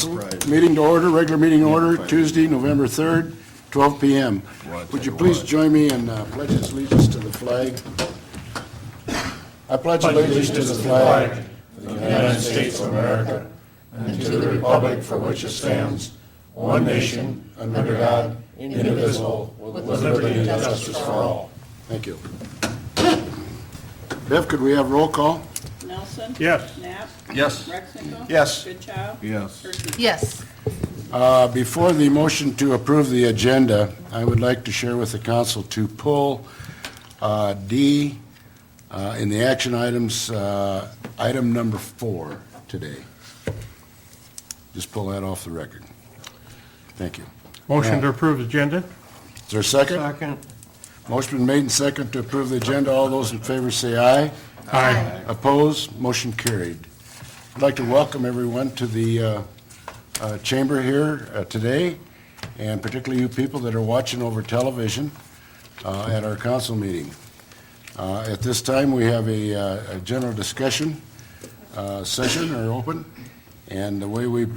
Council, meeting to order, regular meeting order, Tuesday, November 3rd, 12 p.m. Would you please join me in pledging allegiance to the flag? I pledge allegiance to the flag of the United States of America and to the republic for which it stands, one nation, under God, indivisible, with liberty and justice for all. Thank you. Bev, could we have roll call? Nelson? Yes. Knapp? Yes. Rexinger? Yes. Goodchild? Yes. Percy? Yes. Before the motion to approve the agenda, I would like to share with the council to pull D in the action items, item number 4 today. Just pull that off the record. Thank you. Motion to approve agenda? Is there a second? Second. Motion been made and second to approve the agenda. All those in favor say aye. Aye. Opposed? Motion carried. I'd like to welcome everyone to the chamber here today, and particularly you people that are watching over television at our council meeting. At this time, we have a general discussion session or open, and the way we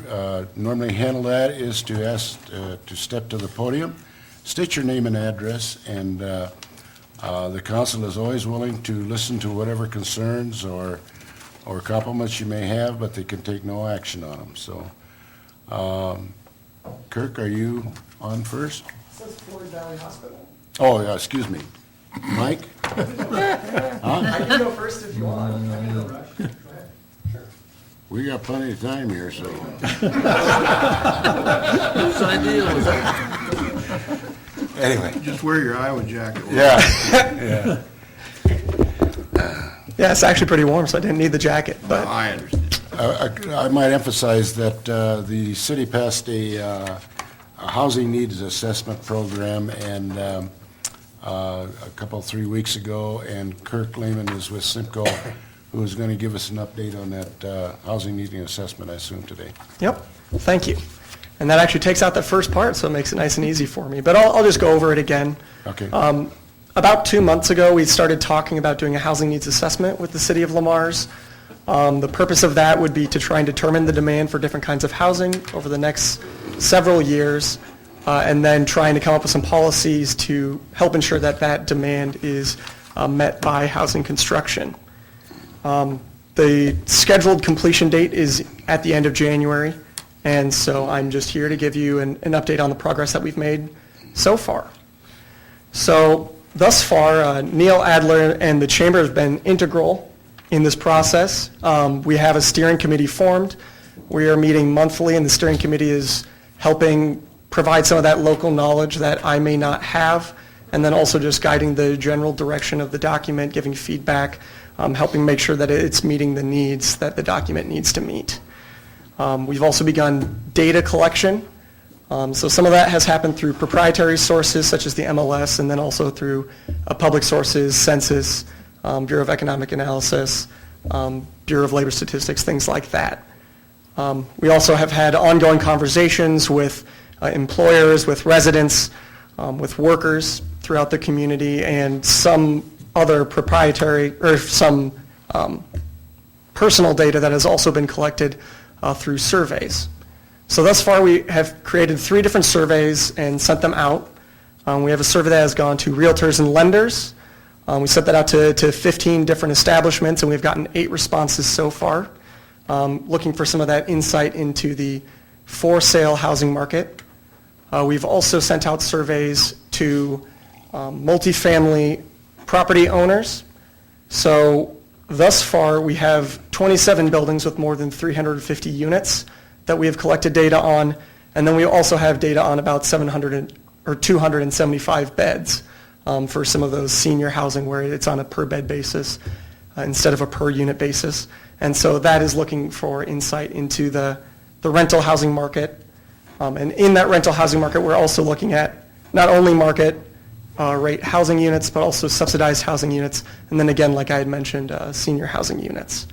normally handle that is to ask to step to the podium, state your name and address, and the council is always willing to listen to whatever concerns or compliments you may have, but they can take no action on them. So, Kirk, are you on first? Says Ford Valley Hospital. Oh, yeah, excuse me. Mike? I can go first if you want. I can go rush. Go ahead. Sure. We got plenty of time here, so. Whose idea was that? Anyway. Just wear your Iowa jacket. Yeah, yeah. Yeah, it's actually pretty warm, so I didn't need the jacket. But I understand. I might emphasize that the city passed a housing needs assessment program and a couple, 3 weeks ago, and Kirk Lehman is with Simcoe, who is going to give us an update on that housing needs assessment, I assume, today. yep, thank you. And that actually takes out the first part, so it makes it nice and easy for me. But I'll just go over it again. Okay. About 2 months ago, we started talking about doing a housing needs assessment with the city of Lamar's. The purpose of that would be to try and determine the demand for different kinds of housing over the next several years, and then trying to come up with some policies to help ensure that that demand is met by housing construction. The scheduled completion date is at the end of January, and so I'm just here to give you an update on the progress that we've made so far. So thus far, Neil Adler and the Chamber have been integral in this process. We have a steering committee formed. We are meeting monthly, and the steering committee is helping provide some of that local knowledge that I may not have, and then also just guiding the general direction of the document, giving feedback, helping make sure that it's meeting the needs that the document needs to meet. We've also begun data collection. So some of that has happened through proprietary sources such as the MLS, and then also through public sources, Census, Bureau of Economic Analysis, Bureau of Labor Statistics, things like that. We also have had ongoing conversations with employers, with residents, with workers throughout the community, and some other proprietary or some personal data that has also been collected through surveys. So thus far, we have created 3 different surveys and sent them out. We have a survey that has gone to realtors and lenders. We sent that out to 15 different establishments, and we've gotten 8 responses so far, looking for some of that insight into the for-sale housing market. We've also sent out surveys to multifamily property owners. So thus far, we have 27 buildings with more than 350 units that we have collected data on, and then we also have data on about 275 beds for some of those senior housing where it's on a per bed basis instead of a per unit basis. And so that is looking for insight into the rental housing market. And in that rental housing market, we're also looking at not only market rate housing units, but also subsidized housing units, and then again, like I had mentioned, senior housing units.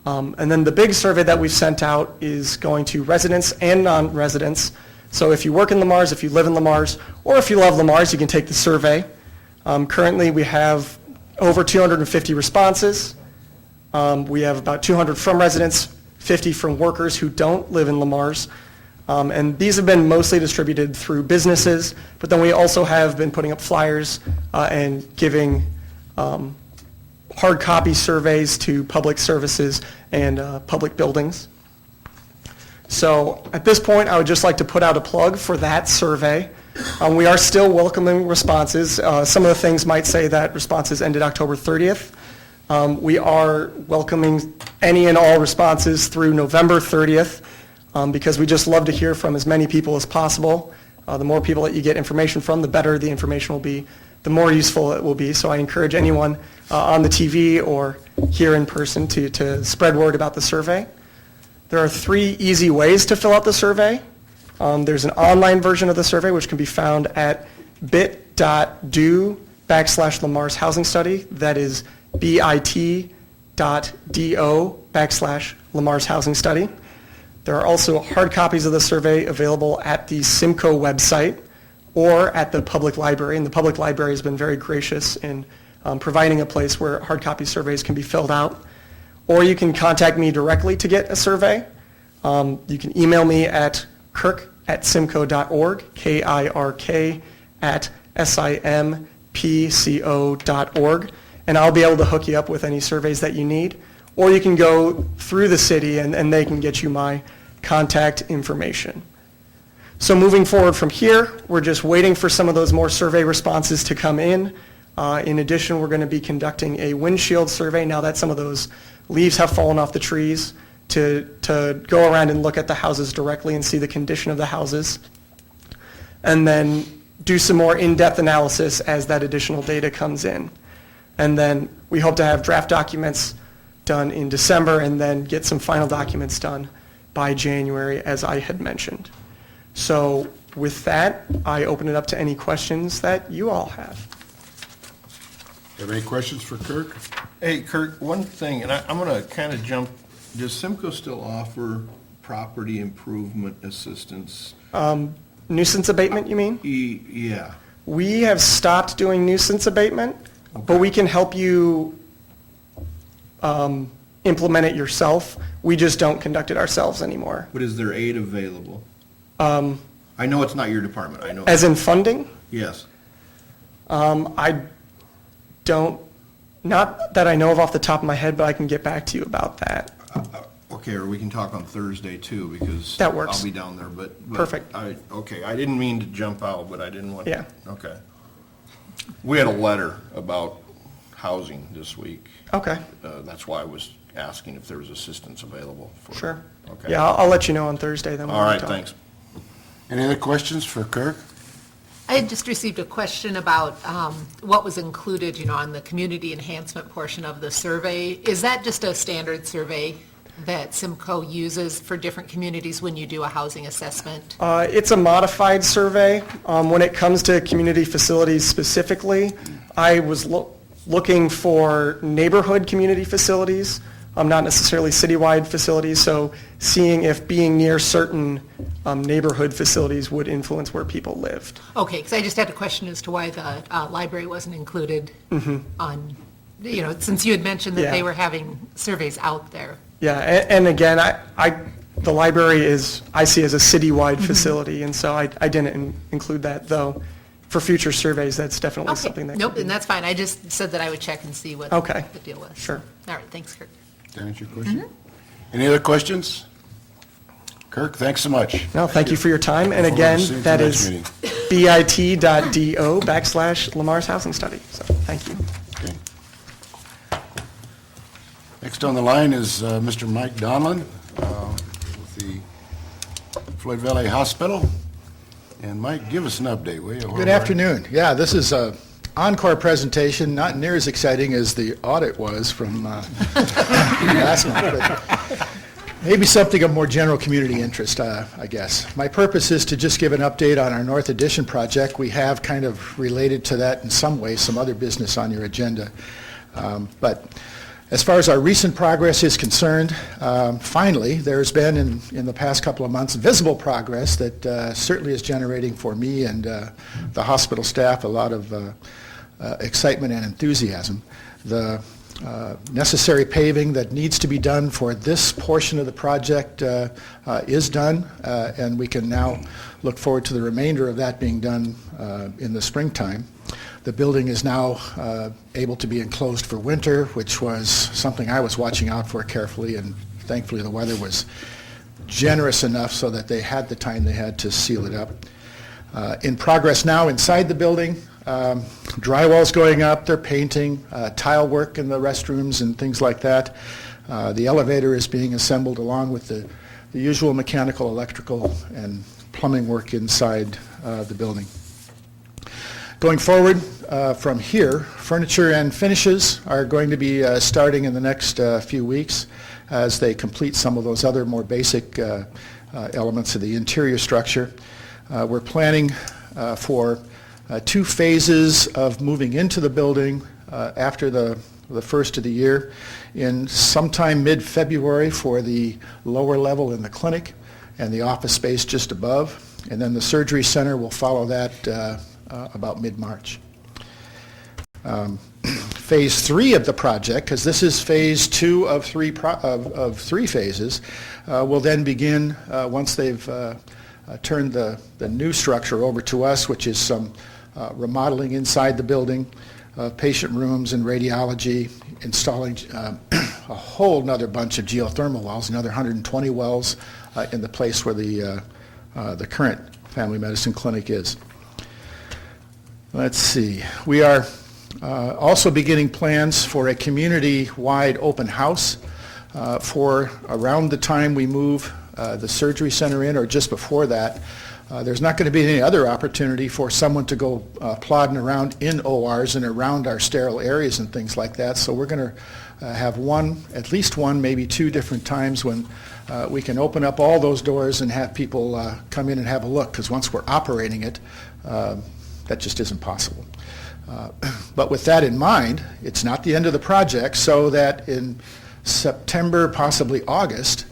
And then the big survey that we've sent out is going to residents and non-residents. So if you work in Lamar's, if you live in Lamar's, or if you love Lamar's, you can take the survey. Currently, we have over 250 responses. We have about 200 from residents, 50 from workers who don't live in Lamar's. And these have been mostly distributed through businesses, but then we also have been putting up flyers and giving hard copy surveys to public services and public buildings. So at this point, I would just like to put out a plug for that survey. We are still welcoming responses. Some of the things might say that responses ended October 30th. We are welcoming any and all responses through November 30th because we just love to hear from as many people as possible. The more people that you get information from, the better the information will be, the more useful it will be. So I encourage anyone on the TV or here in person to spread word about the survey. There are 3 easy ways to fill out the survey. There's an online version of the survey which can be found at bit.do/Lamar's Housing Study. That is bit.do/Lamar's Housing Study. There are also hard copies of the survey available at the Simcoe website or at the public library, and the public library has been very gracious in providing a place where hard copy surveys can be filled out. Or you can contact me directly to get a survey. You can email me at kirk@simcoe.org, kirk@simpco.org, and I'll be able to hook you up with any surveys that you need. Or you can go through the city and they can get you my contact information. So moving forward from here, we're just waiting for some of those more survey responses to come in. In addition, we're going to be conducting a windshield survey now that some of those leaves have fallen off the trees to go around and look at the houses directly and see the condition of the houses. And then do some more in-depth analysis as that additional data comes in. And then we hope to have draft documents done in December and then get some final documents done by January, as I had mentioned. So with that, I open it up to any questions that you all have. Have any questions for Kirk? Hey, Kurt, one thing, and I'm going to kind of jump, does Simcoe still offer property improvement assistance? Nuisance abatement, you mean? Yeah. We have stopped doing nuisance abatement, but we can help you implement it yourself. We just don't conduct it ourselves anymore. But is there aid available? I know it's not your department, I know. As in funding? Yes. I don't, not that I know of off the top of my head, but I can get back to you about that. Okay, or we can talk on Thursday too, because That works. I'll be down there, but. Perfect. Okay, I didn't mean to jump out, but I didn't want. Yeah. Okay. We had a letter about housing this week. Okay, That's why I was asking if there was assistance available for. sure. Okay. Yeah, I'll let you know on Thursday then. when All we right, talk. thanks. Any other questions for Kirk? I had just received a question about what was included, on the community enhancement portion of the survey. Is that just a standard survey that Simcoe uses for different communities when you do a housing assessment? It's a modified survey. When it comes to community facilities specifically, I was looking for neighborhood community facilities, not necessarily citywide facilities, so seeing if being near certain neighborhood facilities would influence where people lived. Okay, because I just had a question as to why the library wasn't included on, since you had mentioned that Yeah. they were having surveys out there. Yeah, and again, the library I see as a citywide facility, and so I didn't include that, though. For future surveys, that's definitely Okay, something that. nope, could be- and that's fine. I just said that I would check and see what Okay. the deal was. Sure. All right, thanks, Kurt. Did that answer your question? Any other questions? Kirk, thanks so much. No, thank you for your time, and Look forward to again, seeing you that next is meeting. bit.do/Lamar's Housing Study, so thank you. Okay. Next on the line is Mr. Mike Donlin with the Floyd Valley Hospital. And Mike, give us an update, will you? Good afternoon. Yeah, this is a encore presentation, not near as exciting as the audit was from last month, but maybe something of more general community interest, I guess. My purpose is to just give an update on our North Addition project. We have kind of related to that in some way, some other business on your agenda. But as far as our recent progress is concerned, finally, there's been in the past couple of months visible progress that certainly is generating for me and the hospital staff a lot of excitement and enthusiasm. The necessary paving that needs to be done for this portion of the project is done, and we can now look forward to the remainder of that being done in the springtime. The building is now able to be enclosed for winter, which was something I was watching out for carefully, and thankfully the weather was generous enough so that they had the time they had to seal it up. In progress now inside the building, drywall's going up, they're painting, tile work in the restrooms and things like that. The elevator is being assembled along with the usual mechanical, electrical, and plumbing work inside the building. Going forward from here, furniture and finishes are going to be starting in the next few weeks as they complete some of those other more basic elements of the interior structure. We're planning for 2 phases of moving into the building after the first of the year, in sometime mid-February for the lower level in the clinic and the office space just above, and then the surgery center will follow that about mid-March. Phase 3 of the project, because this is phase 2 of 3 phases, will then begin once they've turned the new structure over to us, which is some remodeling inside the building, patient rooms and radiology, installing a whole nother bunch of geothermal wells, another 120 wells in the place where the current family medicine clinic is. Let's see. We are also beginning plans for a community-wide open house for around the time we move the surgery center in, or just before that. There's not going to be any other opportunity for someone to go plodding around in ORs and around our sterile areas and things like that. So we're going to have at least one, maybe 2 different times when we can open up all those doors and have people come in and have a look, because once we're operating it, that just isn't possible. But with that in mind, it's not the end of the project, so that in September, possibly August,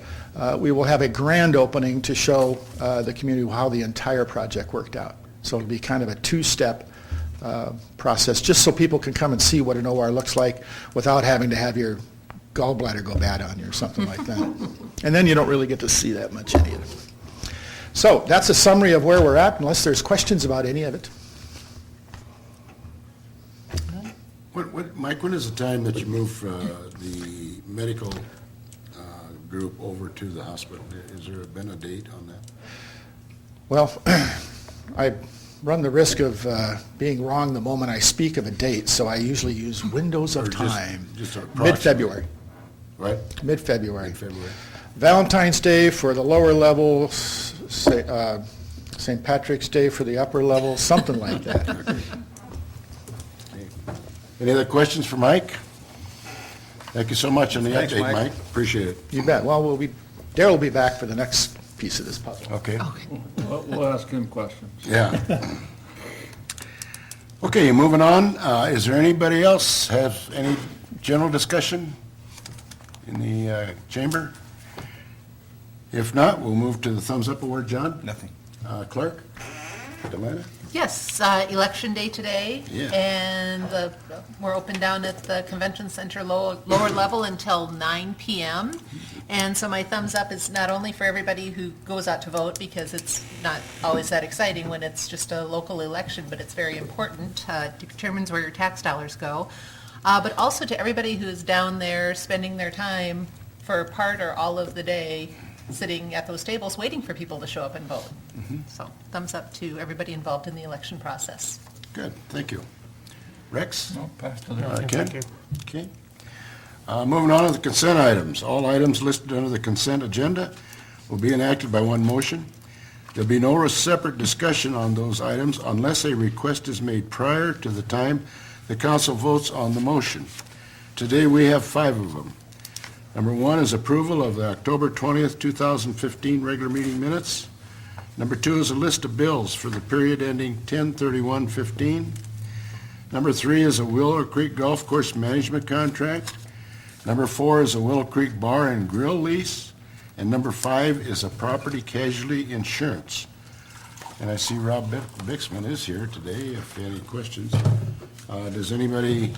we will have a grand opening to show the community how the entire project worked out. So it'll be kind of a 2-step process, just so people can come and see what an OR looks like without having to have your gallbladder go bad on you or something like that. And then you don't really get to see that much any of it. So that's a summary of where we're at, unless there's questions about any of it. Mike, when is the time that you move the medical group over to the hospital? Has there been a date on that? Well, I run the risk of being wrong the moment I speak of a date, so I usually use windows of Or time. just approximately? Mid-February. Right? Mid-February. Mid-February. Valentine's Day for the lower level, St. Patrick's Day for the upper level, something like that. Any other questions for Mike? Thank you so much on the Thanks, update, Mike. Mike. Appreciate it. You bet. Well, Darryl will be back for the next piece of this puzzle. Okay. We'll ask him questions. Yeah. Okay, moving on. Is there anybody else have any general discussion in the chamber? If not, we'll move to the thumbs up award. John? Nothing. Clerk? Delana? Yes, Election Day today, Yeah. and we're open down at the Convention Center lower level until 9 p.m. And so my thumbs up is not only for everybody who goes out to vote, because it's not always that exciting when it's just a local election, but it's very important, determines where your tax dollars go, but also to everybody who is down there spending their time for part or all of the day sitting at those tables waiting for people to show up and vote. So thumbs up to everybody involved in the election process. Good, thank you. Rex? No, pass to the Ken? Okay. Moving on to the consent items. All items listed under the consent agenda will be enacted by one motion. There'll be no separate discussion on those items unless a request is made prior to the time the council votes on the motion. Today, we have 5 of them. Number 1 is approval of the October 20th, 2015 regular meeting minutes. Number 2 is a list of bills for the period ending 10/31/15. Number 3 is a Willow Creek Golf Course management contract. Number 4 is a Willow Creek Bar and Grill lease. And number 5 is a property casualty insurance. And I see Rob Bixman is here today, if any questions. Does anybody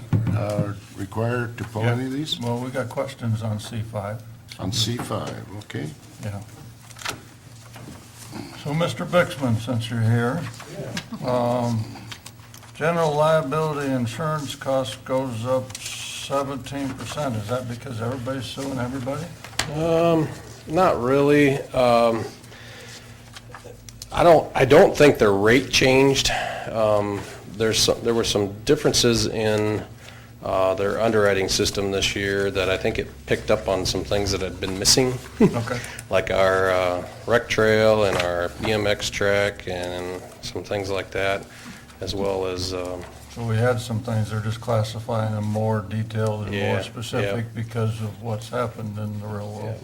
require to pull any of these? Well, we got questions on C5. On C5, okay. Yeah. So, Mr. Bixman, since you're here, general liability insurance cost goes up 17%. Is that because everybody's suing everybody? Not really. I don't think their rate changed. There were some differences in their underwriting system this year that I think it picked up on some things that had been missing. Okay. Like our rec trail and our BMX track and some things like that, as well as, So we had some things, they're just classifying them more detailed and Yeah, more specific because of what's happened in the real world.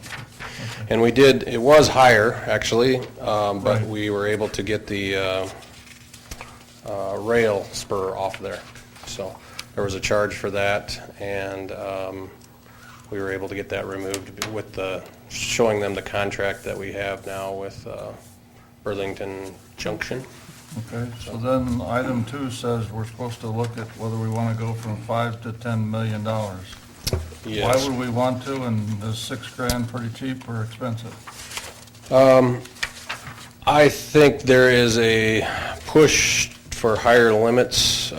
and it was higher, actually, but Right. we were able to get the rail spur off there. So there was a charge for that, and we were able to get that removed with showing them the contract that we have now with Burlington Junction. Okay, so then item 2 says we're supposed to look at whether we want to go from $5 to $10 million. Why Yes. would we want to, and is $6,000 pretty cheap or expensive? I think there is a push for higher limits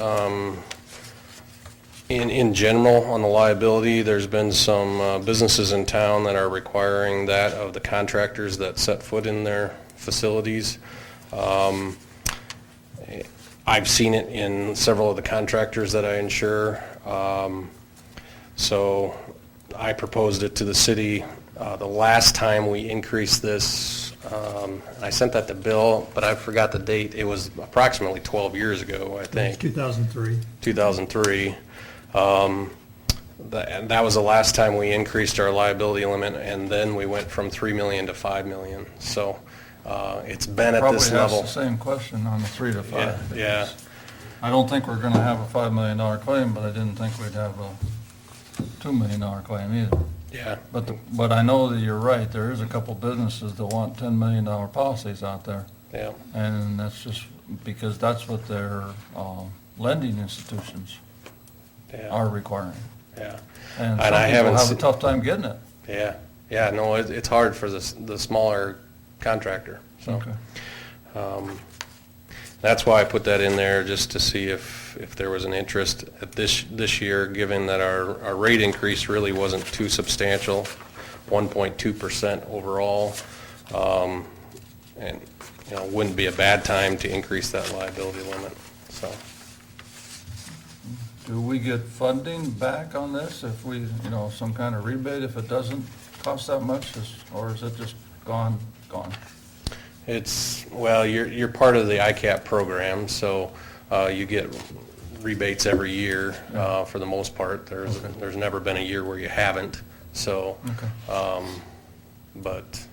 in general on the liability. There's been some businesses in town that are requiring that of the contractors that set foot in their facilities. I've seen it in several of the contractors that I insure. So I proposed it to the city the last time we increased this. I sent that to Bill, but I forgot the date. It was approximately 12 years ago, I think. 2003. 2003. That was the last time we increased our liability limit, and then we went from 3 million to 5 million. So it's been at this Probably level. asked the same question on the 3 to 5. Yeah, yeah. because I don't think we're going to have a $5 million claim, but I didn't think we'd have a $2 million claim either. Yeah, But I know that you're right, there is a couple businesses that want $10 million policies out there. yeah. And that's just because that's what their lending institutions Yeah, are requiring. yeah, And And some I haven't people have a se- tough time getting it. yeah, yeah. No, it's hard for the smaller contractor. So Okay. that's why I put that in there, just to see if there was an interest at this year, given that our rate increase really wasn't too substantial, 1.2% overall, and wouldn't be a bad time to increase that liability limit. So. Do we get funding back on this if we, some kind of rebate if it doesn't cost that much, or is it just gone? Well, you're part of the ICAP program, so you get rebates every year for the most part. There's never been a year where you haven't, so, Okay. but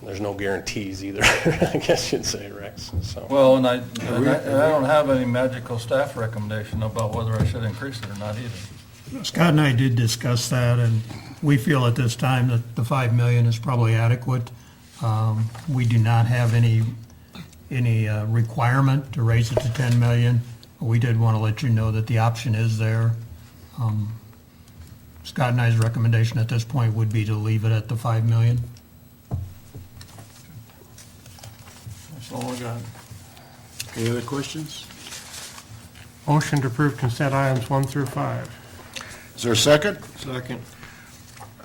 there's no guarantees either, I guess you'd say, Rex, so. Well, and I don't have any magical staff recommendation about whether I should increase it or not either. Scott and I did discuss that, and we feel at this time that the 5 million is probably adequate. We do not have any requirement to raise it to 10 million. We did want to let you know that the option is there. Scott and I's recommendation at this point would be to leave it at the 5 million. That's all I got. Any other questions? Motion to approve consent items 1 through 5. Is there a second? Second.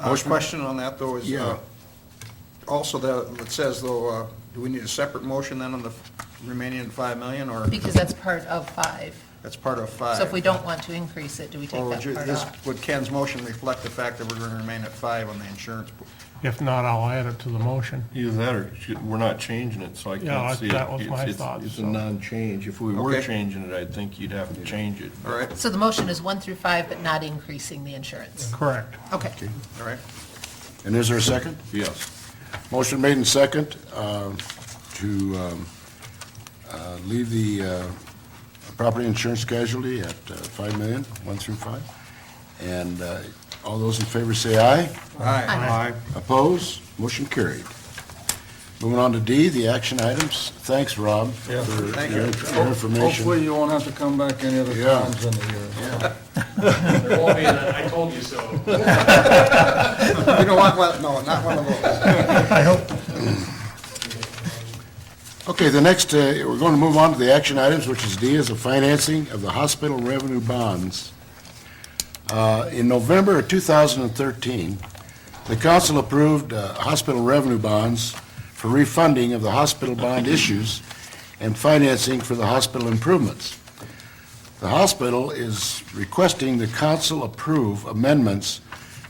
Motion- Question on that, though, is, Yeah. also that, it says, though, do we need a separate motion then on the remaining 5 million, or Because that's part of 5. that's part of 5? So if we don't want to increase it, do we take Or that part off? would Ken's motion reflect the fact that we're going to remain at 5 on the insurance? If not, I'll add it to the motion. Either that or we're not changing it, so I Yeah, can't see it. that was my It's- thought, It's a so. non-change. If we were Okay. changing it, I think you'd have to change it. All right, So the motion is 1 through 5, but not increasing the insurance. Correct. Okay. all right. And is there a second? Yes. Motion made and second to leave the property insurance casualty at 5 million, 1 through 5. And all those in favor say aye. Aye. Opposed? Motion carried. Moving on to D, the action items. Thanks, Rob, Yeah. for Thank your you. information. Hopefully you won't have to come back any other Yeah. times in the year. There won't be, I told you so. You know what, well, no, not one of those. I hope, Okay, the next, we're going to move on to the action items, which is D, is the financing of the hospital revenue bonds. In November of 2013, the council approved hospital revenue bonds for refunding of the hospital bond issues and financing for the hospital improvements. The hospital is requesting the council approve amendments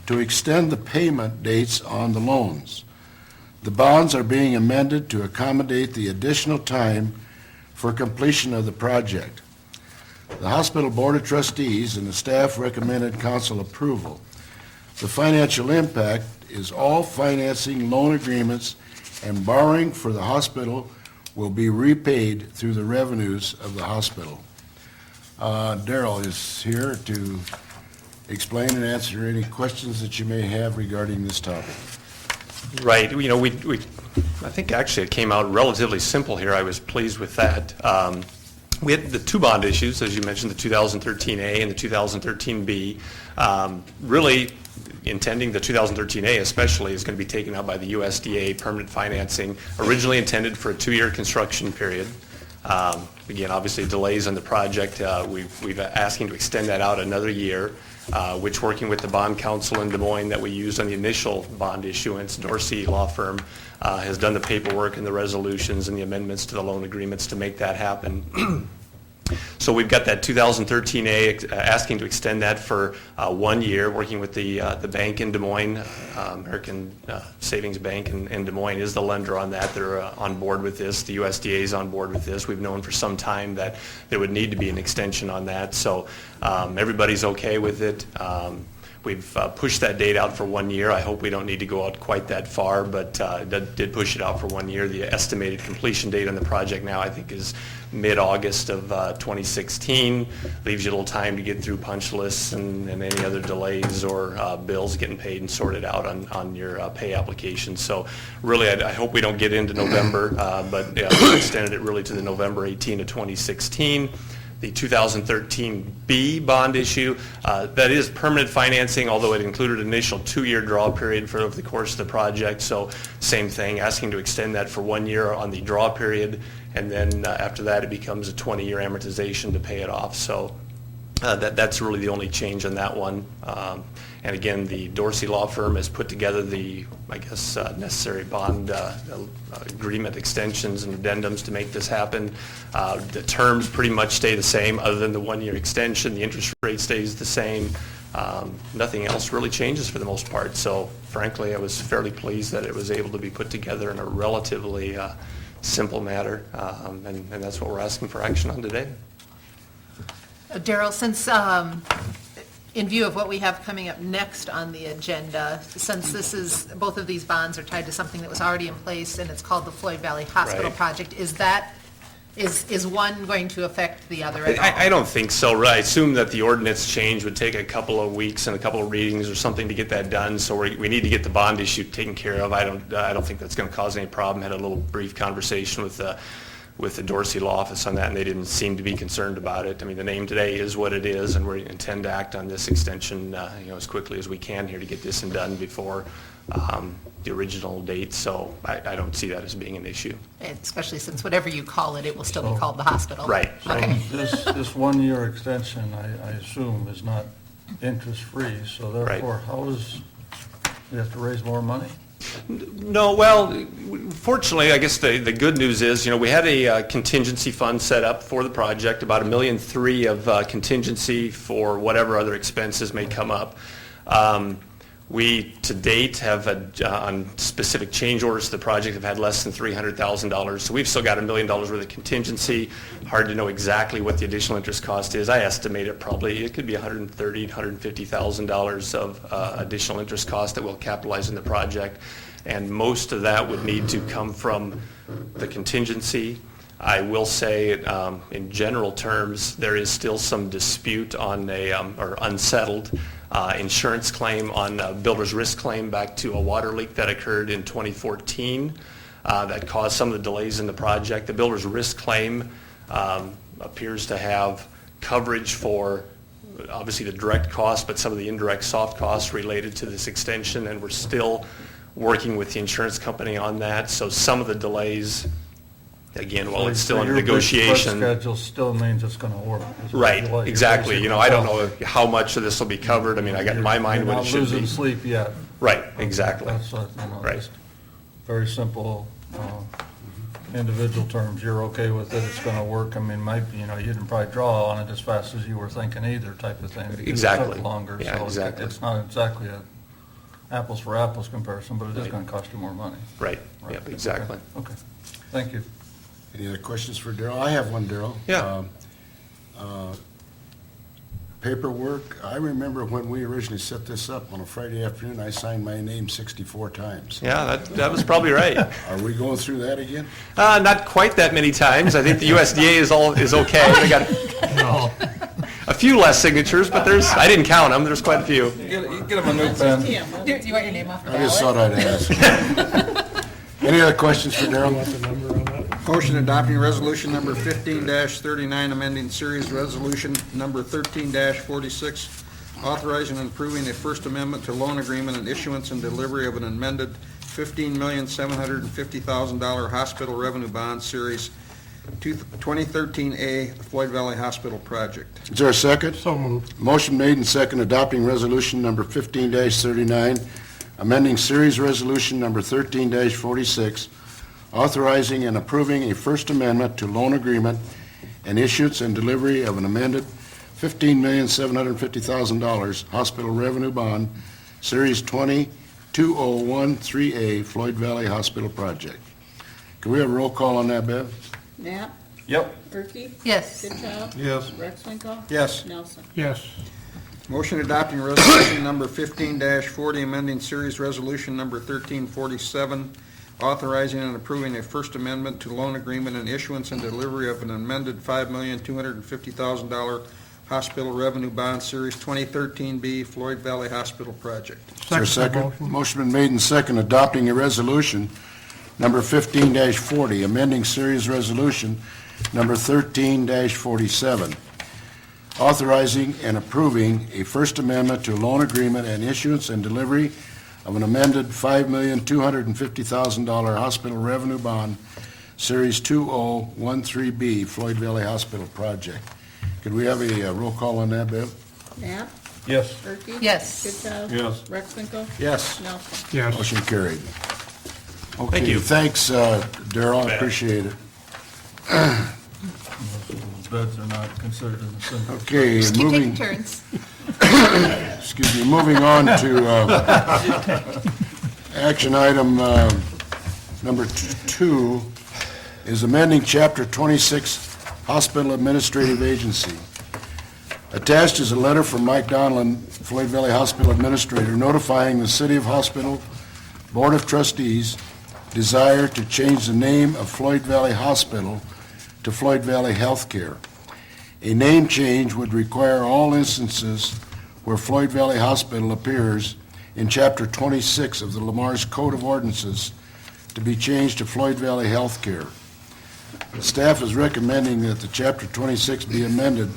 to extend the payment dates on the loans. The bonds are being amended to accommodate the additional time for completion of the project. The Hospital Board of Trustees and the staff recommended council approval. The financial impact is all financing loan agreements and borrowing for the hospital will be repaid through the revenues of the hospital. Darrell is here to explain and answer any questions that you may have regarding this topic. Right, you know, I think actually it came out relatively simple here. I was pleased with that. We had the two bond issues, as you mentioned, the 2013A and the 2013B. Really intending the 2013A especially is going to be taken out by the USDA permanent financing, originally intended for a 2-year construction period. Again, obviously delays on the project. We've asking to extend that out another year, which, working with the bond counsel in Des Moines that we used on the initial bond issuance, Dorsey Law Firm, has done the paperwork and the resolutions and the amendments to the loan agreements to make that happen. So we've got that 2013A asking to extend that for 1 year, working with the bank in Des Moines. American Savings Bank in Des Moines is the lender on that. They're on board with this. The USDA is on board with this. We've known for some time that there would need to be an extension on that. So everybody's okay with it. We've pushed that date out for 1 year. I hope we don't need to go out quite that far, but did push it out for 1 year. The estimated completion date on the project now, I think, is mid-August of 2016. Leaves you a little time to get through punch lists and any other delays or bills getting paid and sorted out on your pay application. So really, I hope we don't get into November, but we extended it really to the November 18 of 2016. The 2013B bond issue, that is permanent financing, although it included an initial 2-year draw period for over the course of the project. So same thing, asking to extend that for 1 year on the draw period, and then after that it becomes a 20-year amortization to pay it off. So that's really the only change on that one. And again, the Dorsey Law Firm has put together the, I guess, necessary bond agreement extensions and addendums to make this happen. The terms pretty much stay the same, other than the 1-year extension. The interest rate stays the same. Nothing else really changes for the most part. So frankly, I was fairly pleased that it was able to be put together in a relatively simple matter, and that's what we're asking for action on today. Darrell, since, in view of what we have coming up next on the agenda, since both of these bonds are tied to something that was already in place, and it's called the Floyd Valley Hospital Right. Project, is one going to affect the other at all? I don't think so. I assume that the ordinance change would take a couple of weeks and a couple of readings or something to get that done, so we need to get the bond issue taken care of. I don't think that's going to cause any problem. Had a little brief conversation with the Dorsey Law Office on that, and they didn't seem to be concerned about it. I mean, the name today is what it is, and we intend to act on this extension as quickly as we can here to get this done before the original date, so I don't see that as being an issue. Especially since whatever you call it, it will still be called the hospital. Right. Okay. This 1-year extension, I assume, is not interest-free, so therefore, how is, you have to raise more money? No, well, fortunately, I guess the good news is, we had a contingency fund set up for the project, about $1.3 million of contingency for whatever other expenses may come up. We, to date, have, on specific change orders to the project, have had less than $300,000. So we've still got $1 million worth of contingency. Hard to know exactly what the additional interest cost is. I estimate it could be $130,000, $150,000 of additional interest cost that we'll capitalize in the project. And most of that would need to come from the contingency. I will say, in general terms, there is still some dispute on or unsettled insurance claim on a builder's risk claim back to a water leak that occurred in 2014. that caused some of the delays in the project. The builder's risk claim appears to have coverage for obviously the direct costs, but some of the indirect soft costs related to this extension, and we're still working with the insurance company on that. So some of the delays, again, while it's still under negotiation. Your schedule still means it's going to work. Right, exactly. You know, I don't know how much of this will be covered. I mean, I got in my mind what it should be. You're not losing sleep yet. Right, exactly. That's, Right. just very simple, individual terms. You're okay with it, it's going to work. I mean, you didn't probably draw on it as fast as you were thinking either, type of thing. Because Exactly. It took longer. Yeah, So exactly. It's not exactly a apples for apples comparison, but it is going to cost you more money. Right, yep, exactly. Okay. Thank you. Any other questions for Darrell? I have one, Darrell. Yeah. Paperwork, I remember when we originally set this up on a Friday afternoon, I signed my name 64 times. Yeah, that was probably right. Are we going through that again? Not quite that many times. I think the USDA is okay. They got a few less signatures, but I didn't count them. There's quite a few. Get him a new pen. Do you want your name off the I just ballot? thought I'd ask. Any other questions for Darrell? Motion adopting resolution number 15-39, amending series resolution number 13-46, authorizing and approving a First Amendment to loan agreement and issuance and delivery of an amended $15,750,000 hospital revenue bond, series 2013A, Floyd Valley Hospital project. Is there a second? So moved. Motion made and second adopting resolution number 15-39, amending series resolution number 13-46, authorizing and approving a First Amendment to loan agreement and issuance and delivery of an amended $15,750,000 hospital revenue bond, Series 20-2013A, Floyd Valley Hospital project. Can we have a roll call on that, Bev? Knapp? Yep. Gerke? Yes. Goodchild? Yes. Rexvenko? Yes. Nelson? Yes. Motion adopting resolution number 15-40, amending series resolution number 1347, authorizing and approving a First Amendment to loan agreement and issuance and delivery of an amended $5,250,000 hospital revenue bond, series 2013B, Floyd Valley Hospital project. Is there a Second second? motion. Motion been made and second adopting a resolution number 15-40, amending series resolution number 13-47, authorizing and approving a First Amendment to loan agreement and issuance and delivery of an amended $5,250,000 hospital revenue bond, Series 2013B, Floyd Valley Hospital project. Could we have a roll call on that, Bev? Knapp? Yes. Gerke? Yes. Goodchild? Yes. Rexvenko? Yes. Nelson? Yes. Motion carried. Thank you. Okay, thanks, Darrell, I appreciate it. Beds are not considered in the symbol. Okay, Just keep moving, taking turns. excuse me, moving on to action item number 2 is amending Chapter 26 Hospital Administrative Agency. Attached is a letter from Mike Donlin, Floyd Valley Hospital Administrator, notifying the City of Hospital Board of Trustees desire to change the name of Floyd Valley Hospital to Floyd Valley Healthcare. A name change would require all instances where Floyd Valley Hospital appears in Chapter 26 of the Lamar's Code of Ordinances to be changed to Floyd Valley Healthcare. The staff is recommending that the Chapter 26 be amended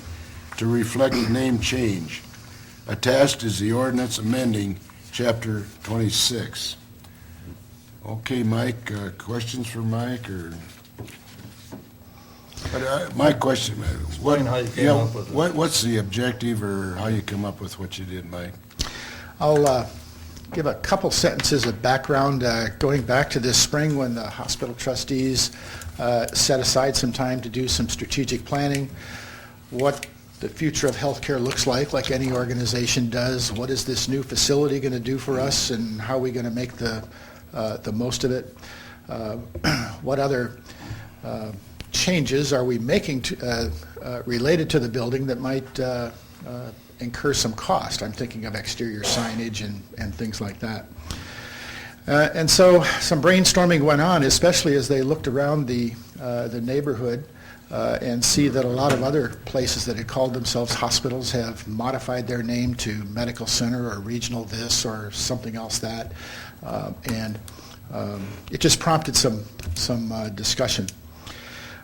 to reflect the name change. Attached is the ordinance amending Chapter 26. Okay, Mike, questions for Mike, or? My question, Explain how you came up with it. what's the objective, or how you come up with what you did, Mike? I'll give a couple sentences of background going back to this spring when the hospital trustees set aside some time to do some strategic planning, what the future of healthcare looks like any organization does. What is this new facility going to do for us, and how are we going to make the most of it? What other changes are we making related to the building that might incur some cost? I'm thinking of exterior signage and things like that. And so some brainstorming went on, especially as they looked around the neighborhood and see that a lot of other places that had called themselves hospitals have modified their name to medical center or regional this or something else that. And it just prompted some discussion.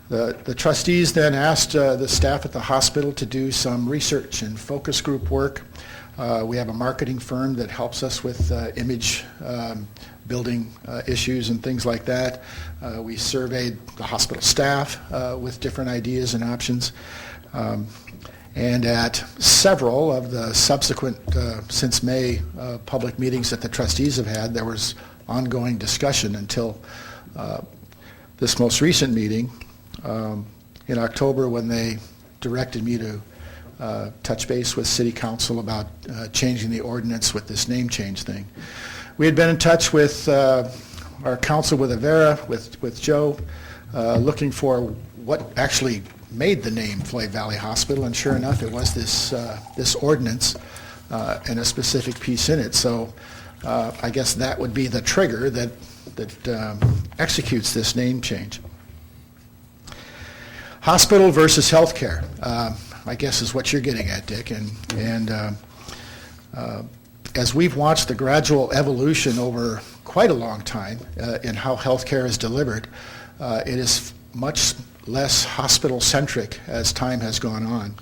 The trustees then asked the staff at the hospital to do some research and focus group work. We have a marketing firm that helps us with image building issues and things like that. We surveyed the hospital staff with different ideas and options. And at several of the subsequent, since May, public meetings that the trustees have had, there was ongoing discussion until this most recent meeting in October, when they directed me to touch base with City Council about changing the ordinance with this name change thing. We had been in touch with our council with Avera, with Joe, looking for what actually made the name Floyd Valley Hospital, and sure enough, it was this ordinance and a specific piece in it. So I guess that would be the trigger that executes this name change. Hospital versus healthcare, I guess is what you're getting at, Dick. And as we've watched the gradual evolution over quite a long time in how healthcare is delivered, it is much less hospital-centric as time has gone on.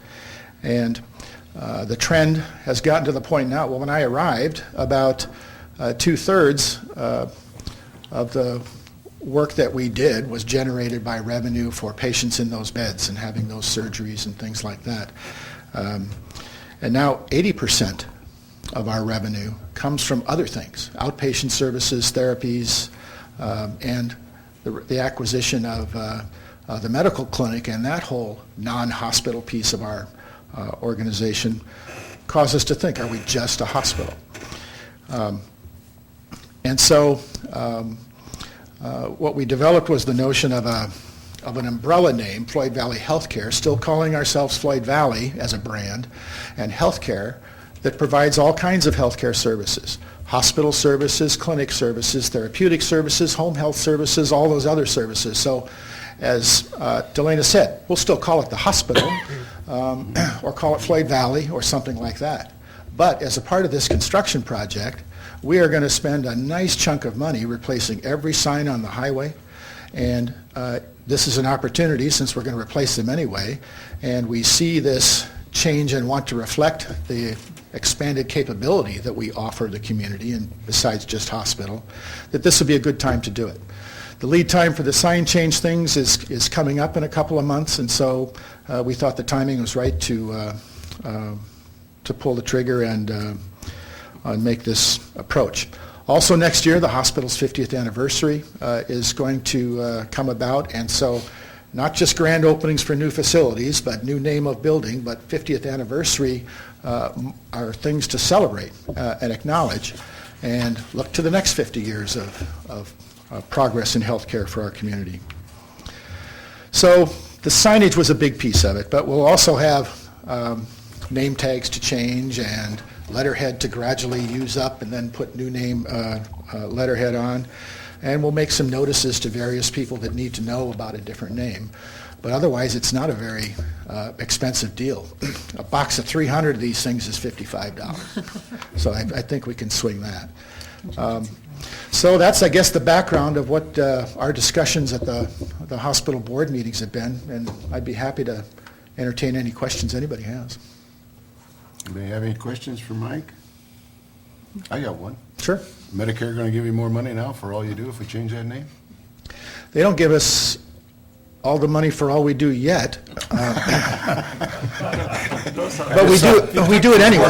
And the trend has gotten to the point now, well, when I arrived, about 2/3 of the work that we did was generated by revenue for patients in those beds and having those surgeries and things like that. And now 80% of our revenue comes from other things, outpatient services, therapies, and the acquisition of the medical clinic, and that whole non-hospital piece of our organization caused us to think, are we just a hospital? And so what we developed was the notion of an umbrella name, Floyd Valley Healthcare, still calling ourselves Floyd Valley as a brand, and healthcare that provides all kinds of healthcare services, hospital services, clinic services, therapeutic services, home health services, all those other services. So as Delana said, we'll still call it the hospital or call it Floyd Valley or something like that. But as a part of this construction project, we are going to spend a nice chunk of money replacing every sign on the highway. And this is an opportunity, since we're going to replace them anyway, and we see this change and want to reflect the expanded capability that we offer the community, and besides just hospital, that this would be a good time to do it. The lead time for the sign change things is coming up in a couple of months, and so we thought the timing was right to pull the trigger and make this approach. Also next year, the hospital's 50th anniversary is going to come about, and so not just grand openings for new facilities, but new name of building, but 50th anniversary are things to celebrate and acknowledge, and look to the next 50 years of progress in healthcare for our community. So the signage was a big piece of it, but we'll also have name tags to change and letterhead to gradually use up and then put new name letterhead on. And we'll make some notices to various people that need to know about a different name. But otherwise, it's not a very expensive deal. A box of 300 of these things is $55. So I think we can swing that. So that's, I guess, the background of what our discussions at the hospital board meetings have been, and I'd be happy to entertain any questions anybody has. Anybody have any questions for Mike? I got one. Sure. Medicare going to give you more money now for all you do if we change that name? They don't give us all the money for all we do yet, but we do it anyway.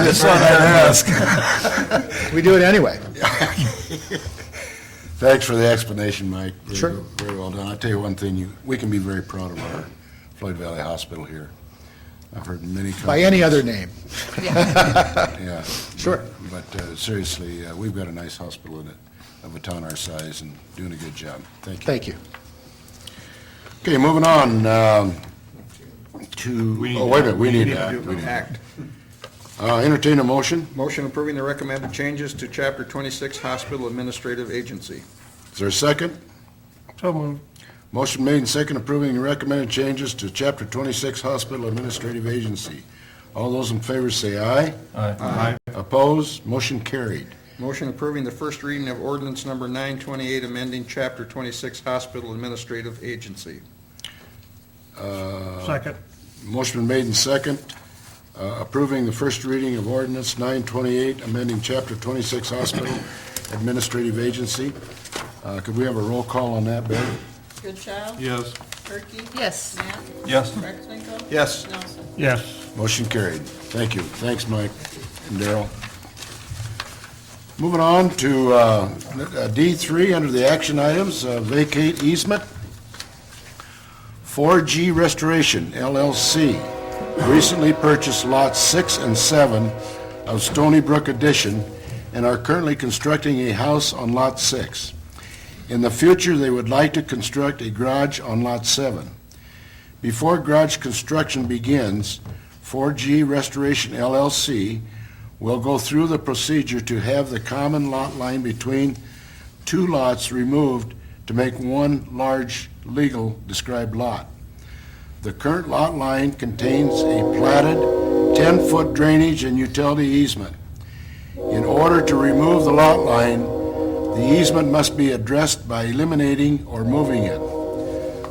We do it anyway. Thanks for the explanation, Mike. Sure. Very well done. I'll tell you one thing, we can be very proud of our Floyd Valley Hospital here. I've heard many By any other name. Yeah. Sure. But seriously, we've got a nice hospital in it, of a town our size, and doing a good job. Thank you. Thank you. Okay, moving on to, oh, wait a minute, we need to act. We need to Act. Entertain a motion. Motion approving the recommended changes to Chapter 26 Hospital Administrative Agency. Is there a second? So moved. Motion made and second approving the recommended changes to Chapter 26 Hospital Administrative Agency. All those in favor say aye. Aye. Opposed? Motion carried. Motion approving the first reading of ordinance number 928, amending Chapter 26 Hospital Administrative Agency. Second. Motion been made and second, approving the first reading of ordinance 928, amending Chapter 26 Hospital Administrative Agency. Could we have a roll call on that, Barry? Goodchild? Yes. Perky? Yes. Knapp? Yes. Rexbro? Yes. Nelson? Yes. Motion carried. Thank you. Thanks, Mike and Darrell. Moving on to D3, under the action items, vacate easement. 4G Restoration LLC recently purchased lots 6 and 7 of Stony Brook Addition and are currently constructing a house on Lot 6. In the future, they would like to construct a garage on Lot 7. Before garage construction begins, 4G Restoration LLC will go through the procedure to have the common lot line between two lots removed to make one large legal described lot. The current lot line contains a platted 10-foot drainage and utility easement. In order to remove the lot line, the easement must be addressed by eliminating or moving it.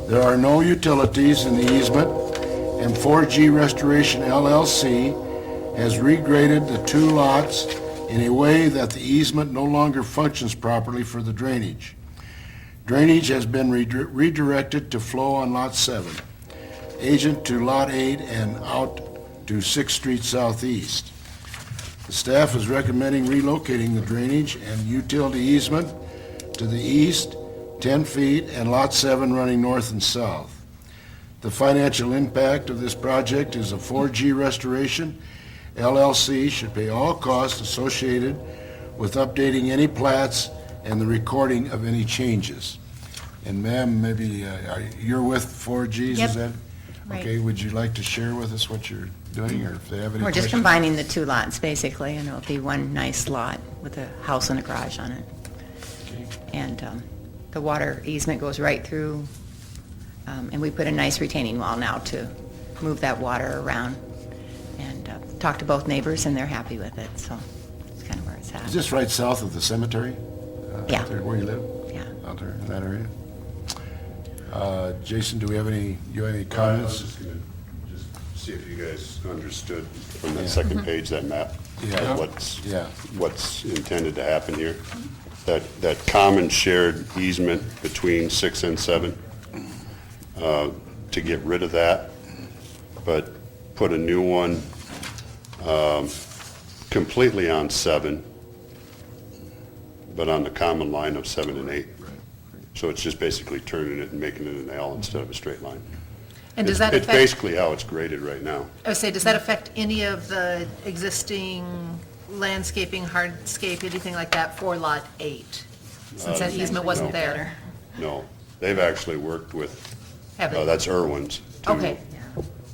There are no utilities in the easement, and 4G Restoration LLC has regraded the two lots in a way that the easement no longer functions properly for the drainage. Drainage has been redirected to flow on Lot 7, agent to Lot 8, and out to 6th Street Southeast. The staff is recommending relocating the drainage and utility easement to the east 10 feet and Lot 7 running north and south. The financial impact of this project is a 4G Restoration LLC should pay all costs associated with updating any plats and the recording of any changes. And ma'am, maybe you're with 4Gs, Yep. is that? Right. Okay, would you like to share with us what you're doing, or if they have any We're questions? just combining the two lots, basically, and it'll be one nice lot with a house and a garage on it. And the water easement goes right through, and we put a nice retaining wall now to move that water around. And talked to both neighbors, and they're happy with it, so it's kind of where it's at. Is this right south of the cemetery? Yeah. Out there where you live? Yeah. Out there in that area? Jason, do you have any I was comments? just going to just see if you guys understood from that second page, that map, Yeah. of what's intended to happen here. That common shared easement between 6 and 7, to get rid of that, but put a new one completely on 7, but on the common line of 7 and 8. So it's just basically turning it and making it an L instead of a straight line. And does that It's affect, basically how it's graded right now. I would say, does that affect any of the existing landscaping, hardscape, anything like that for Lot 8? Since that easement wasn't No. there? No, they've actually worked with, Have they? that's Irwin's, Okay.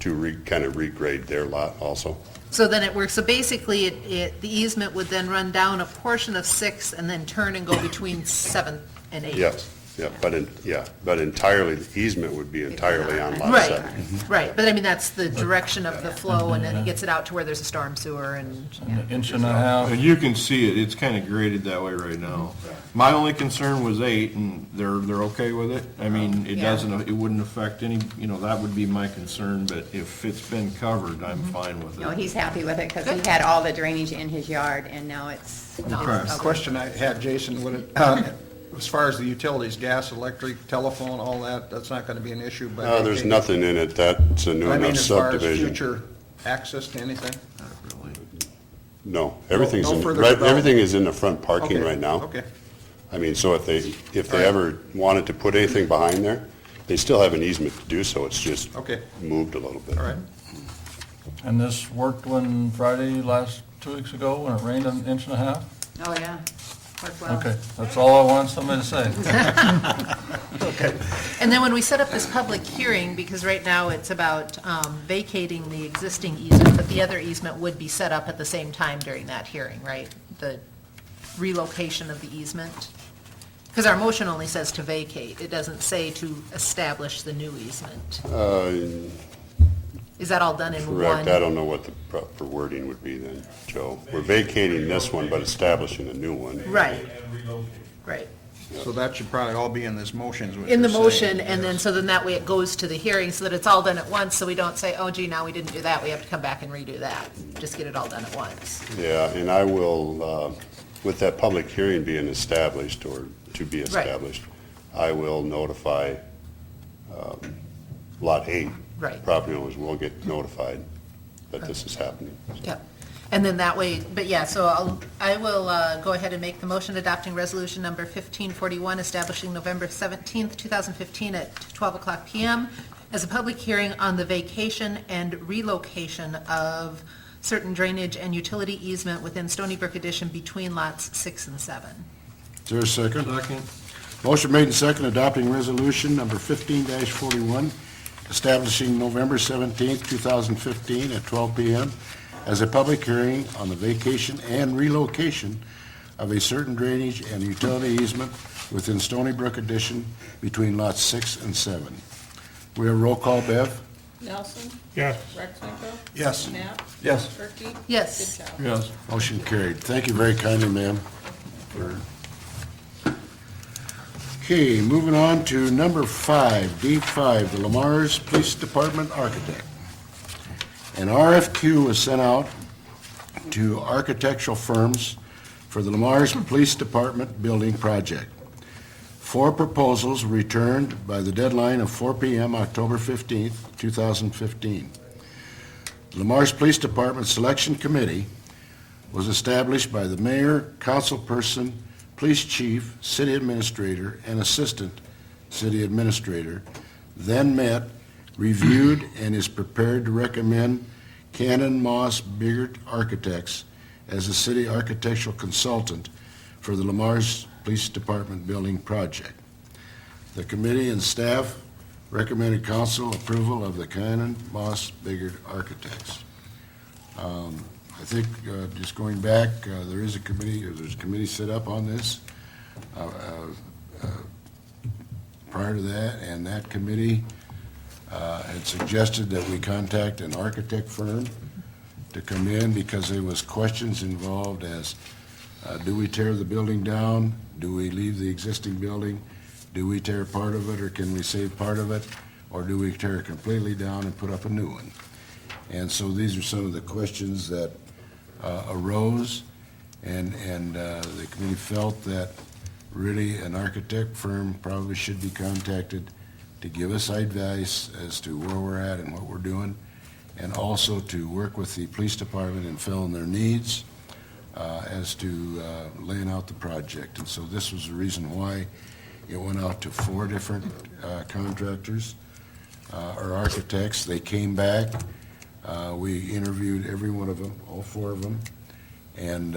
to kind of regrade their lot also. So then it works, so basically, the easement would then run down a portion of 6 and then turn and go between 7 and 8? Yes, but entirely, the easement would be entirely on lot Right, 7. right, but I mean, that's the direction of the flow, and then it gets it out to where there's a storm sewer and, An inch and a half. You can see it, it's kind of graded that way right now. My only concern was 8, and they're okay with it. I mean, it Yeah. it wouldn't affect any, that would be my concern, but if it's been covered, I'm fine with it. No, he's happy with it, because he had all the drainage in his yard, and now it's... Okay. Question I had, Jason, would it, as far as the utilities, gas, electric, telephone, all that, that's not going to be an issue? But No, there's nothing in it, that's a new I mean, enough as far as subdivision. future access to anything? No, everything's No in, further right, development? everything is in the front parking Okay, right now. Okay, I mean, so if they ever wanted to put anything behind there, they still have an easement to do so, it's just okay, moved a little bit. all right. And this worked when Friday, 2 weeks ago, when it rained an inch and a half? Oh, yeah, worked well. Okay, that's all I want somebody to say. and then when we set up this public hearing, because right now it's about vacating the existing easement, but the other easement would be set up at the same time during that hearing, right? The relocation of the easement? Because our motion only says to vacate, it doesn't say to establish the new easement. Is that all done in one? Correct. I don't know what the proper wording would be then, Joe. We're vacating this one, but establishing a new one. Right, right. So that should probably all be in this motion, is what In the you're saying. motion, and then, so then that way it goes to the hearing, so that it's all done at once, so we don't say, oh gee, now we didn't do that, we have to come back and redo that. Just get it all done at once. Yeah, and I will, with that public hearing being established or to be established, I will notify Lot 8. Right. Property owners will get notified that this is happening. Yep. And then that way, but yeah, so I will go ahead and make the motion adopting resolution number 1541, establishing November 17th, 2015 at 12 o'clock PM as a public hearing on the vacation and relocation of certain drainage and utility easement within Stony Brook Addition between lots 6 and 7. Is there a second? Second. Motion made and second adopting resolution number 15-41, establishing November 17th, 2015 at 12 p.m. as a public hearing on the vacation and relocation of a certain drainage and utility easement within Stony Brook Addition between lots 6 and 7. We have roll call, Bev? Nelson. Yes. Rexbenko. Yes. Knapp. Yes. Perky. Yes. Goodchild. Yes. Motion carried. Thank you very kindly, ma'am. Okay, moving on to number 5, D5, the Lamar's Police Department Architect. An RFQ was sent out to architectural firms for the Lamar's Police Department building project. 4 proposals were returned by the deadline of 4 p.m. October 15th, 2015. The Lamar's Police Department Selection Committee was established by the mayor, councilperson, police chief, city administrator, and assistant city administrator, then met, reviewed, and is prepared to recommend Cannon Moss Biggert Architects as the city architectural consultant for the Lamar's Police Department building project. The committee and staff recommended council approval of the Cannon Moss Biggert Architects. I think, just going back, there's a committee set up on this prior to that, and that committee had suggested that we contact an architect firm to come in because there was questions involved as, do we tear the building down? Do we leave the existing building? Do we tear part of it, or can we save part of it? Or do we tear it completely down and put up a new one? And so these are some of the questions that arose, and the committee felt that really an architect firm probably should be contacted to give us advice as to where we're at and what we're doing, and also to work with the police department in filling their needs as to laying out the project. And so this was the reason why it went out to 4 different contractors or architects. They came back. We interviewed every one of them, all 4 of them, and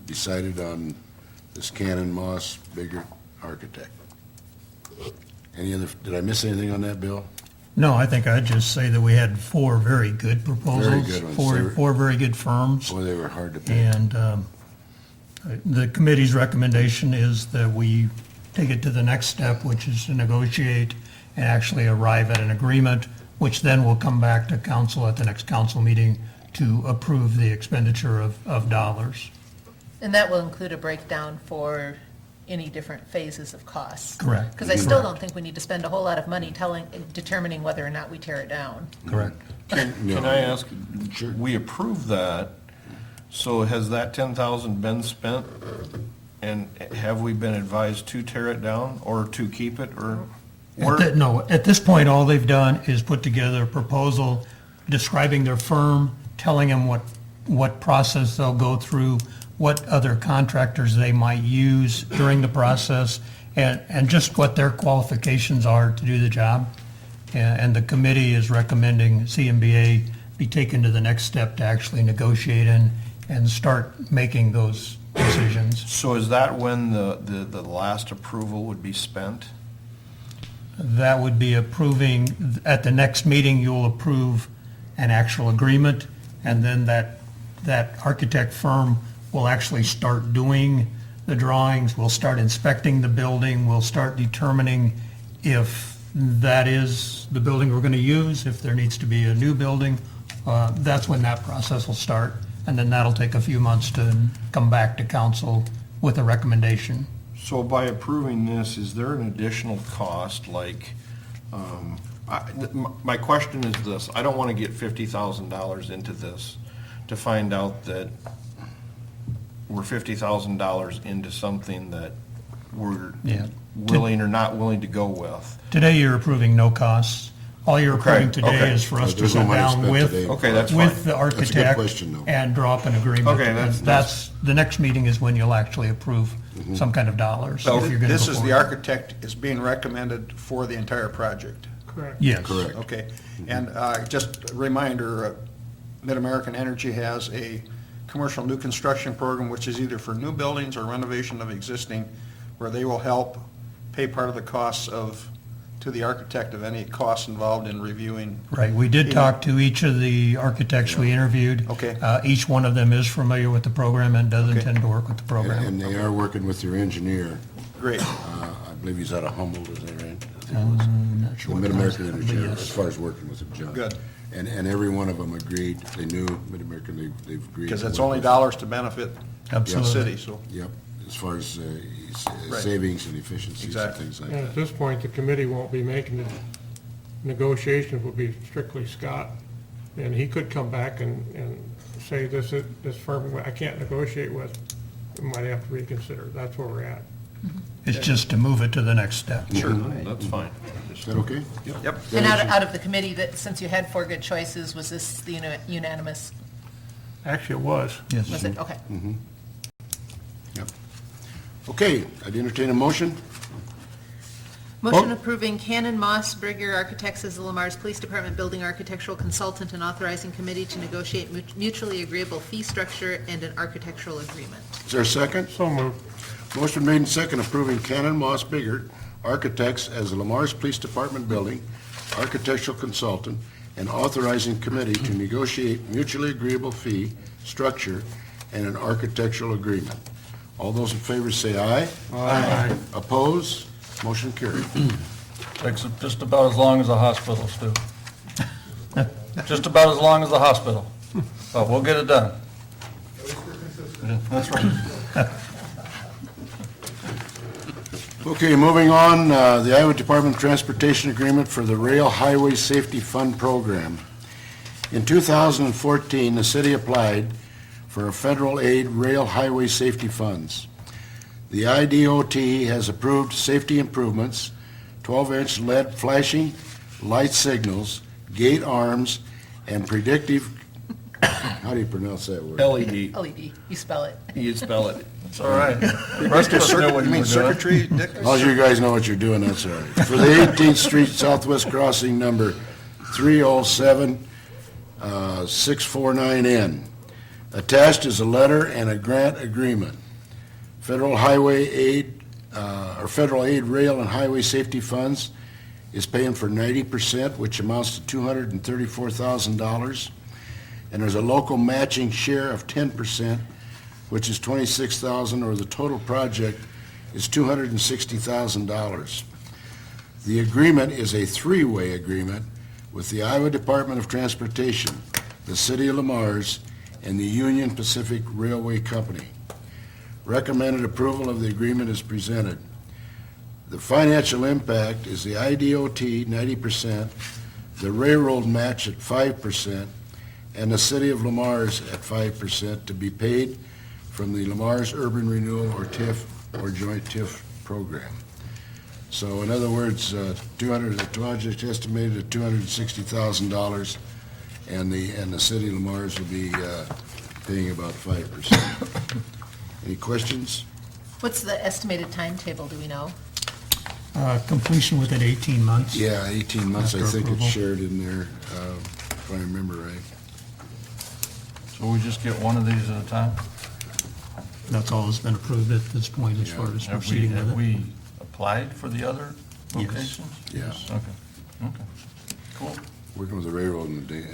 decided on this Cannon Moss Biggert Architect. Any other, did I miss anything on that, Bill? No, I think I'd just say that we had 4 very good proposals. Very good ones. They were- 4 very good firms. Boy, they were hard to pick. And the committee's recommendation is that we take it to the next step, which is to negotiate and actually arrive at an agreement, which then will come back to council at the next council meeting to approve the expenditure of dollars. And that will include a breakdown for any different phases of costs. Correct. Because I still don't think we need to spend a whole lot of money determining whether or not we tear it down. Correct. Can I ask, we approved that, so has that 10,000 been spent? And have we been advised to tear it down or to keep it, or? No, at this point, all they've done is put together a proposal describing their firm, telling them what process they'll go through, what other contractors they might use during the process, and just what their qualifications are to do the job. And the committee is recommending CMBA be taken to the next step to actually negotiate and start making those decisions. So is that when the last approval would be spent? That would be approving, at the next meeting, you'll approve an actual agreement, and then that architect firm will actually start doing the drawings, we'll start inspecting the building, we'll start determining if that is the building we're going to use. If there needs to be a new building, that's when that process will start. And then that'll take a few months to come back to council with a recommendation. So by approving this, is there an additional cost, like, my question is this, I don't want to get $50,000 into this to find out that we're $50,000 into something that we're Yeah. willing or not willing to go with. Today, you're approving no costs. All you're Okay, approving today okay. is for us to There's no sit money down spent with, today. Okay, that's with fine. the That's a good architect question, though. and draw up an agreement. Okay, And that's- the next meeting is when you'll actually approve some kind of dollars. So if you're gonna this go is the forward. architect is being recommended for the entire project. Correct. Yes. Correct. Okay, and just a reminder, Mid-American Energy has a commercial new construction program, which is either for new buildings or renovation of existing, where they will help pay part of the costs to the architect of any costs involved in reviewing. Right, we did talk to each of the architects we interviewed. Okay. Each one of them is familiar with the program and does Okay. intend to work with the program. And they are working with your engineer. Great. I believe he's out of Humboldt, is that right? I'm not The sure what Mid-American it was, Energy, but as yes. far as working with him, John. Good. And every one of them agreed, they knew Mid-American, they've agreed. Because to it's work only with- dollars to benefit the Absolutely. city, so. Yep, as far as Right. savings and efficiencies and Exactly. things like And that. at this point, the committee won't be making the negotiations, will be strictly Scott. And he could come back and say, this firm I can't negotiate with, we might have to reconsider. That's where we're at. It's just to move it to the next step. Sure, that's fine. Is that okay? Yep. And out of the committee, that, since you had 4 good choices, was this the unanimous? Actually, it was. Yes. Was it? Okay. Yep. Okay, I'd entertain a motion. Motion approving Cannon Moss Brigger Architects as the Lamar's Police Department Building Architectural Consultant and authorizing committee to negotiate mutually agreeable fee structure and an architectural agreement. Is there a second? So moved. Motion made and second approving Cannon Moss Biggert Architects as the Lamar's Police Department Building Architectural Consultant and authorizing committee to negotiate mutually agreeable fee, structure, and an architectural agreement. All those in favor say aye. Aye. Oppose? Motion carried. Takes just about as long as the hospitals do. Just about as long as the hospital. But we'll get it done. Yeah, that's right. Okay, moving on, the Iowa Department of Transportation Agreement for the Rail Highway Safety Fund Program. In 2014, the city applied for a federal aid rail highway safety funds. The IDOT has approved safety improvements, 12-inch LED flashing, light signals, gate arms, and predictive, how do you pronounce that word? LED, LED, you spell it. you spell it. It's all right. The rest of us knew what You you mean were doing. circuitry, Dick? As long as you guys know what you're doing, that's all right. For the 18th Street Southwest Crossing number 307, 649N. Attached is a letter and a grant agreement. Federal highway aid, or federal aid rail and highway safety funds is paying for 90%, which amounts to $234,000. And there's a local matching share of 10%, which is $26,000, or the total project is $260,000. The agreement is a three-way agreement with the Iowa Department of Transportation, the City of Lamar's, and the Union Pacific Railway Company. Recommended approval of the agreement is presented. The financial impact is the IDOT 90%, the railroad match at 5%, and the City of Lamar's at 5% to be paid from the Lamar's Urban Renewal or TIF or Joint TIF program. So in other words, the project estimated at $260,000, and the City of Lamar's will be paying about 5%. Any questions? What's the estimated timetable, do we know? Completion within 18 months. Yeah, 18 months, I After think it's approval. shared in there, if I remember right. So we just get one of these at a time? That's all that's been approved at this point as far as proceeding Have with it. we applied for the other Yes. locations? Yes. Okay, okay, cool. Working with the railroad and the deal.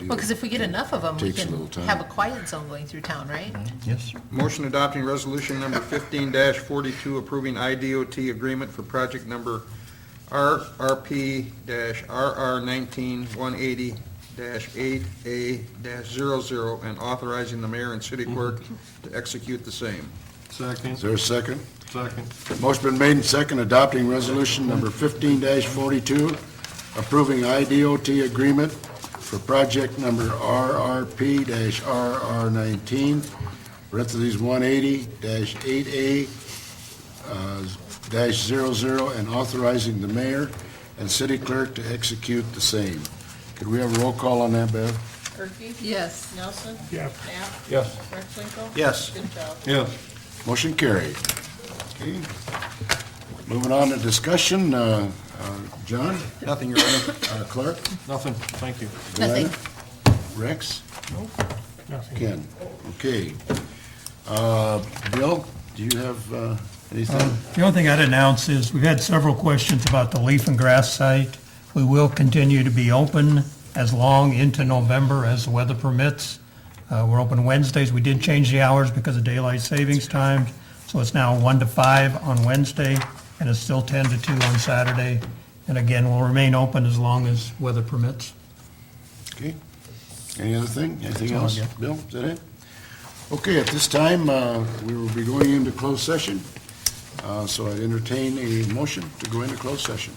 Well, because if we get enough of them, we Takes a can little time. have a quiet zone going through town, right? Yes. Motion adopting resolution number 15-42 approving IDOT agreement for project number RRP-RR19-180-8A-00, and authorizing the mayor and city clerk to execute the same. Second. Is there a second? Second. Motion been made and second, adopting resolution number 15-42, approving IDOT agreement for project number RRP-RR19, parentheses 180-8A-00, and authorizing the mayor and city clerk to execute the same. Could we have a roll call on that, Bev? Turkey? Yes. Nelson? Yes. Knapp? Yes. Rexlinko? Yes. Goodchild? Yes. Motion carried. Okay. Moving on to discussion, John? Nothing, Your Honor. Clark? Nothing, thank you. Nothing. Rex? Nothing. Ken? Okay. Bill, do you have anything? The only thing I'd announce is we've had several questions about the leaf and grass site. We will continue to be open as long into November as the weather permits. We're open Wednesdays. We did change the hours because of daylight savings time, so it's now 1 to 5 on Wednesday, and it's still 10 to 2 on Saturday. And again, we'll remain open as long as weather permits. Okay. Any other thing? Anything else? Bill, is that it? Okay, at this time, we will be going into closed session. So I'd entertain a motion to go into closed session.